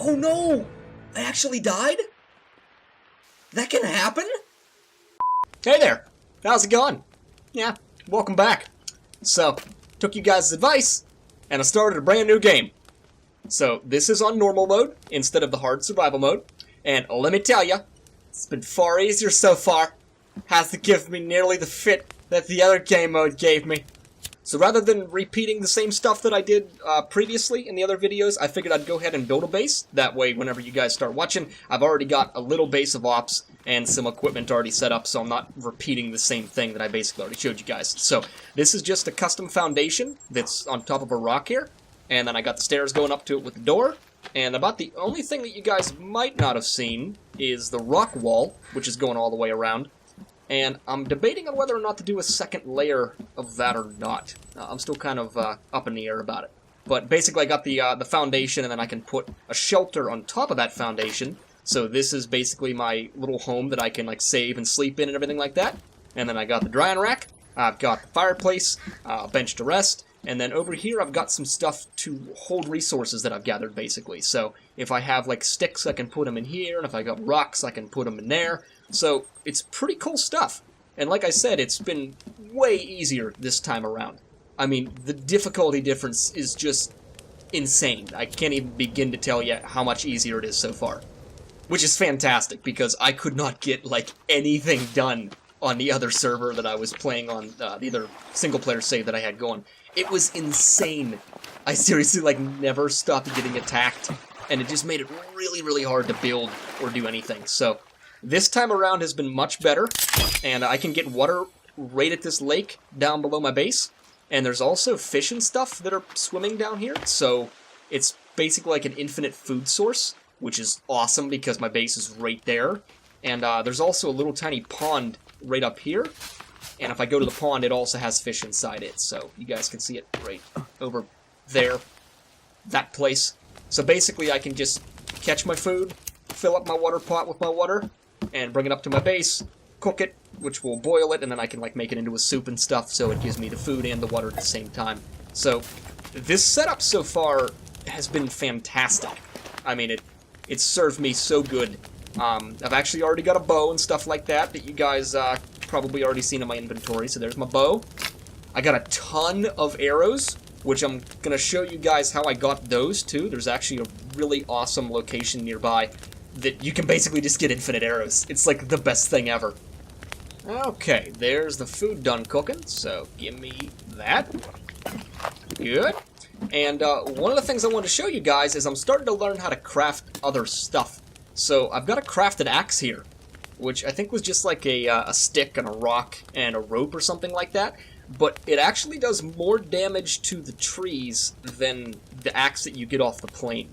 Oh no! I actually died? That can happen? Hey there! How's it going? Yeah, welcome back. So, took you guys' advice, and I started a brand new game. So, this is on normal mode, instead of the hard survival mode, and let me tell ya, it's been far easier so far. Hasn't given me nearly the fit that the other game mode gave me. So rather than repeating the same stuff that I did previously in the other videos, I figured I'd go ahead and build a base. That way, whenever you guys start watching, I've already got a little base of ops and some equipment already set up, so I'm not repeating the same thing that I basically already showed you guys. So this is just a custom foundation that's on top of a rock here, and then I got the stairs going up to it with the door. And about the only thing that you guys might not have seen is the rock wall, which is going all the way around. And I'm debating on whether or not to do a second layer of that or not. I'm still kind of up in the air about it. But basically I got the foundation, and then I can put a shelter on top of that foundation. So this is basically my little home that I can like save and sleep in and everything like that. And then I got the drying rack, I've got the fireplace, a bench to rest, and then over here I've got some stuff to hold resources that I've gathered basically. So if I have like sticks, I can put them in here, and if I got rocks, I can put them in there. So it's pretty cool stuff. And like I said, it's been way easier this time around. I mean, the difficulty difference is just insane. I can't even begin to tell you how much easier it is so far. Which is fantastic, because I could not get like anything done on the other server that I was playing on, the other single-player save that I had going. It was insane. I seriously like never stopped getting attacked, and it just made it really, really hard to build or do anything. So this time around has been much better, and I can get water right at this lake down below my base. And there's also fish and stuff that are swimming down here, so it's basically like an infinite food source, which is awesome because my base is right there. And there's also a little tiny pond right up here, and if I go to the pond, it also has fish inside it, so you guys can see it right over there, that place. So basically I can just catch my food, fill up my water pot with my water, and bring it up to my base, cook it, which will boil it, and then I can like make it into a soup and stuff, so it gives me the food and the water at the same time. So this setup so far has been fantastic. I mean, it served me so good. I've actually already got a bow and stuff like that you guys probably already seen in my inventory, so there's my bow. I got a ton of arrows, which I'm gonna show you guys how I got those too. There's actually a really awesome location nearby that you can basically just get infinite arrows. It's like the best thing ever. Okay, there's the food done cooking, so give me that. Good. And one of the things I want to show you guys is I'm starting to learn how to craft other stuff. So I've got a crafted axe here, which I think was just like a stick and a rock and a rope or something like that. But it actually does more damage to the trees than the axe that you get off the plane.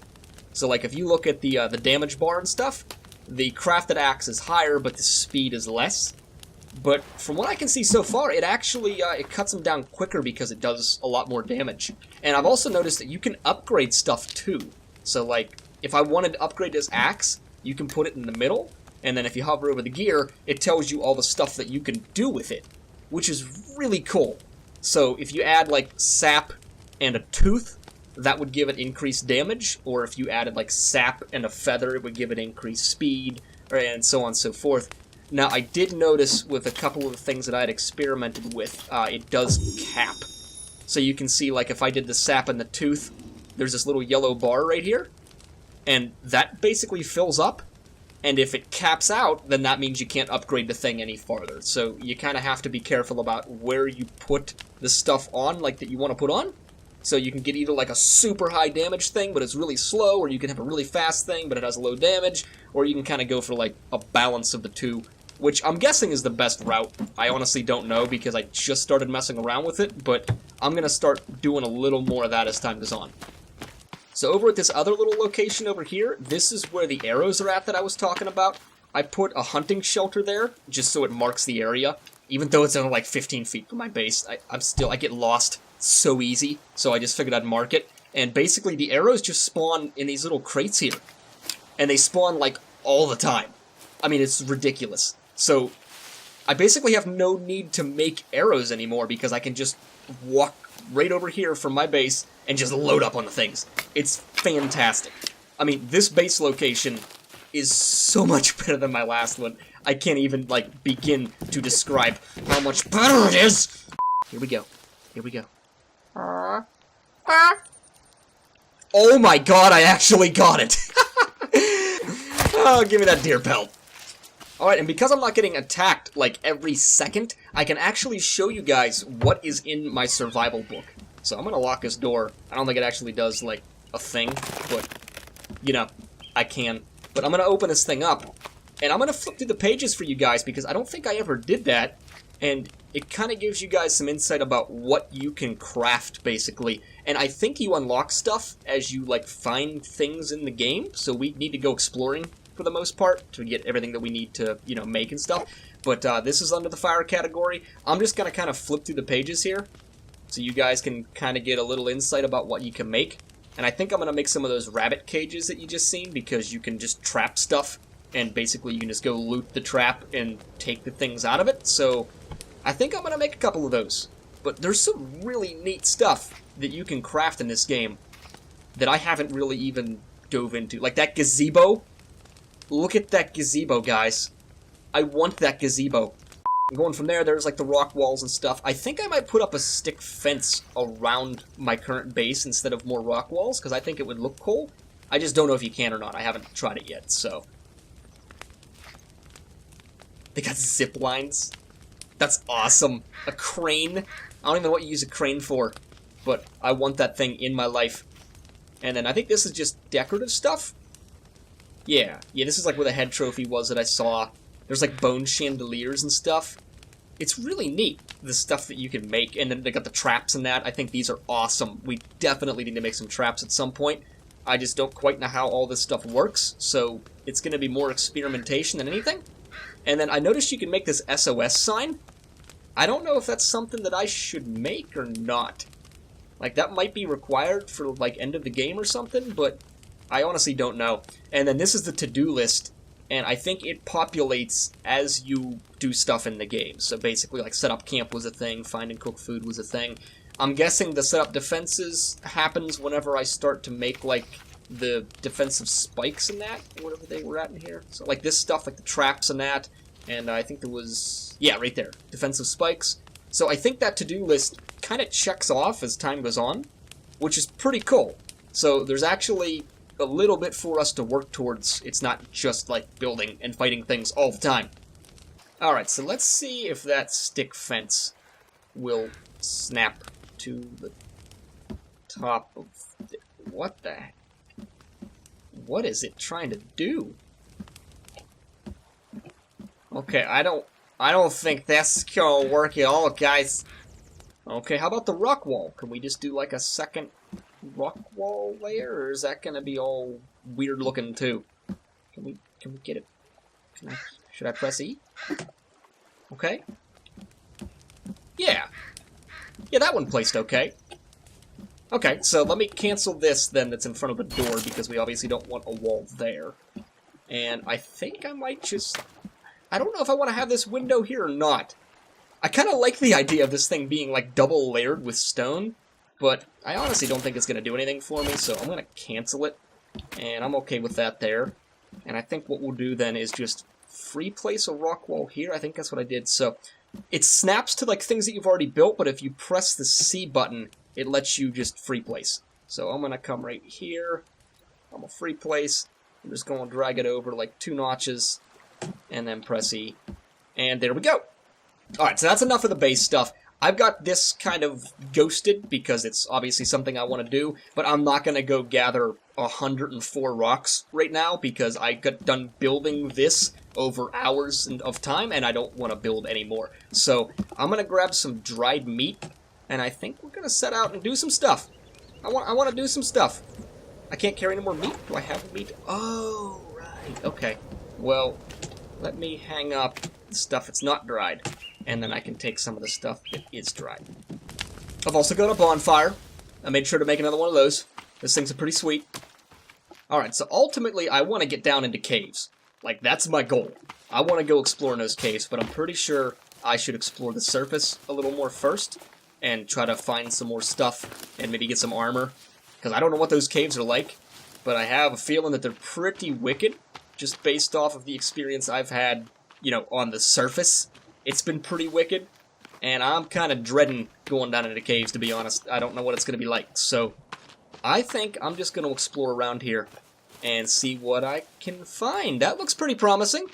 So like if you look at the damage bar and stuff, the crafted axe is higher, but the speed is less. But from what I can see so far, it actually it cuts them down quicker because it does a lot more damage. And I've also noticed that you can upgrade stuff too. So like if I wanted to upgrade this axe, you can put it in the middle, and then if you hover over the gear, it tells you all the stuff that you can do with it, which is really cool. So if you add like sap and a tooth, that would give it increased damage, or if you added like sap and a feather, it would give it increased speed, and so on and so forth. Now I did notice with a couple of the things that I had experimented with, it does cap. So you can see like if I did the sap and the tooth, there's this little yellow bar right here, and that basically fills up, and if it caps out, then that means you can't upgrade the thing any farther. So you kind of have to be careful about where you put the stuff on, like that you want to put on. So you can get either like a super high damage thing, but it's really slow, or you can have a really fast thing, but it has low damage, or you can kind of go for like a balance of the two, which I'm guessing is the best route. I honestly don't know because I just started messing around with it, but I'm going to start doing a little more of that as time goes on. So over at this other little location over here, this is where the arrows are at that I was talking about. I put a hunting shelter there, just so it marks the area. Even though it's only like 15 feet from my base, I get lost so easy, so I just figured I'd mark it. And basically the arrows just spawn in these little crates here. And they spawn like all the time. I mean, it's ridiculous. So I basically have no need to make arrows anymore because I can just walk right over here from my base and just load up on the things. It's fantastic. I mean, this base location is so much better than my last one. I can't even, like, begin to describe how much better it is! Here we go. Here we go. Oh my god, I actually got it! Oh, give me that deer pelt. Alright, and because I'm not getting attacked, like, every second, I can actually show you guys what is in my survival book. So I'm gonna lock this door. I don't think it actually does, like, a thing, but, you know, I can. But I'm gonna open this thing up, and I'm gonna flip through the pages for you guys, because I don't think I ever did that, and it kind of gives you guys some insight about what you can craft, basically. And I think you unlock stuff as you, like, find things in the game, so we need to go exploring for the most part to get everything that we need to, you know, make and stuff. But this is under the fire category. I'm just gonna kind of flip through the pages here, so you guys can kind of get a little insight about what you can make. And I think I'm gonna make some of those rabbit cages that you just seen, because you can just trap stuff, and basically you can just go loot the trap and take the things out of it. So I think I'm gonna make a couple of those. But there's some really neat stuff that you can craft in this game that I haven't really even dove into. Like that gazebo. Look at that gazebo, guys. I want that gazebo. And going from there, there's like the rock walls and stuff. I think I might put up a stick fence around my current base instead of more rock walls, because I think it would look cool. I just don't know if you can or not. I haven't tried it yet, so. They got zip lines. That's awesome. A crane. I don't even know what you use a crane for, but I want that thing in my life. And then I think this is just decorative stuff. Yeah, this is like where the head trophy was that I saw. There's like bone chandeliers and stuff. It's really neat, the stuff that you can make. And then they got the traps and that. I think these are awesome. We definitely need to make some traps at some point. I just don't quite know how all this stuff works, so it's going to be more experimentation than anything. And then I noticed you can make this SOS sign. I don't know if that's something that I should make or not. Like, that might be required for, like, end of the game or something, but I honestly don't know. And then this is the to-do list, and I think it populates as you do stuff in the game. So basically, like, set up camp was a thing, find and cook food was a thing. I'm guessing the set up defenses happens whenever I start to make, like, the defensive spikes and that, whatever they were at in here. So, like, this stuff, like the traps and that, and I think there was, yeah, right there, defensive spikes. So I think that to-do list kind of checks off as time goes on, which is pretty cool. So there's actually a little bit for us to work towards. It's not just like building and fighting things all the time. Alright, so let's see if that stick fence will snap to the top of what the heck? What is it trying to do? Okay, I don't think that's gonna work at all, guys. Okay, how about the rock wall? Can we just do like a second rock wall layer, or is that gonna be all weird looking too? Can we get it? Should I press E? Okay. Yeah, that one placed okay. Okay, so let me cancel this then that's in front of the door, because we obviously don't want a wall there. And I think I might just... I don't know if I want to have this window here or not. I kind of like the idea of this thing being like double layered with stone, but I honestly don't think it's going to do anything for me, so I'm going to cancel it. And I'm okay with that there. And I think what we'll do then is just free place a rock wall here. I think that's what I did. So it snaps to like things that you've already built, but if you press the C button, it lets you just free place. So I'm going to come right here. I'm a free place. I'm just going to drag it over like 2 notches, and then press E. And there we go. Alright, so that's enough of the base stuff. I've got this kind of ghosted because it's obviously something I want to do, but I'm not going to go gather 104 rocks right now because I got done building this over hours of time, and I don't want to build anymore. So I'm going to grab some dried meat, and I think we're going to set out and do some stuff. I want to do some stuff. I can't carry any more meat. Do I have meat? Oh, right. Okay. Well, let me hang up the stuff that's not dried, and then I can take some of the stuff that is dried. I've also got a bonfire. I made sure to make another one of those. This thing's pretty sweet. Alright, so ultimately I want to get down into caves. Like, that's my goal. I want to go explore in those caves, but I'm pretty sure I should explore the surface a little more first, and try to find some more stuff, and maybe get some armor. Because I don't know what those caves are like. but I have a feeling that they're pretty wicked, just based off of the experience I've had, you know, on the surface. It's been pretty wicked, and I'm kind of dreading going down into the caves, to be honest. I don't know what it's going to be like, so I think I'm just going to explore around here and see what I can find. That looks pretty promising.